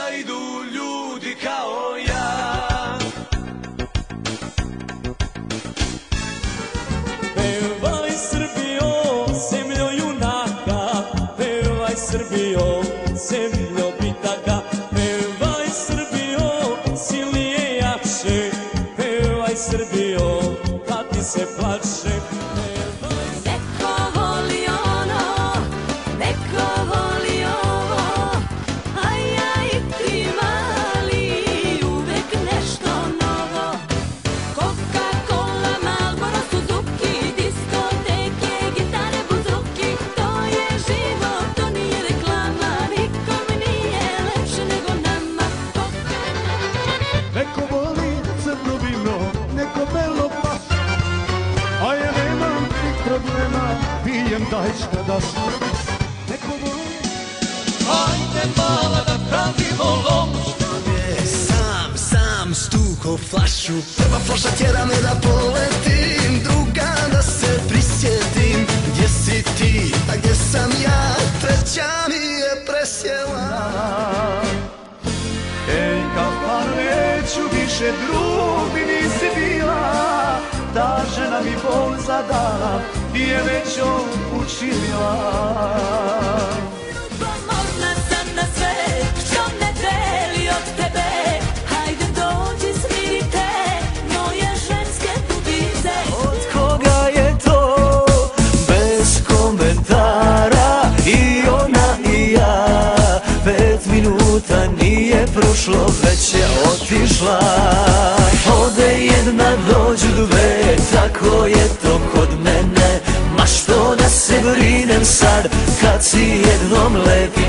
da idu ljudi kao ja. Pevaj Srbijo, zemljo junaka, pevaj Srbijo, zemljo bitaka, pevaj Srbijo, silnije jače, pevaj Srbijo, kad ti se plače. Neko voli ono, neko voli ovo, a ja i ti mali, uvek nešto novo. Coca-Cola, Marlboro, Suzuki, diskoteke, gitare, buzuki, to je život, to nije reklama, nikom nije lepše nego nama. Neko voli crno vino, neko belo pas, a ja nemam tih problema, pijem dajčka daš. Neko voli... Hajde mala da pravimo lom. Sam stuko flašu, prva flaša tjera me da poletim, druga da se prisjetim. Gdje si ti, a gdje sam ja, treća mi je presjela. Ej, kapar, neću više, drug mi nisi bila, ta žena mi bol zadala, je već učinila. Pomorna sam na sve, što ne deli od tebe, hajde dođi smirite, moje ženske tubice. Od koga je to, bez komentara, i ona i ja, 5 minuta nije prošlo, već je otišla. Ode jedna, dođu dve, tako je to kod mene, ma što da se brinem sad, kad si jednom lepi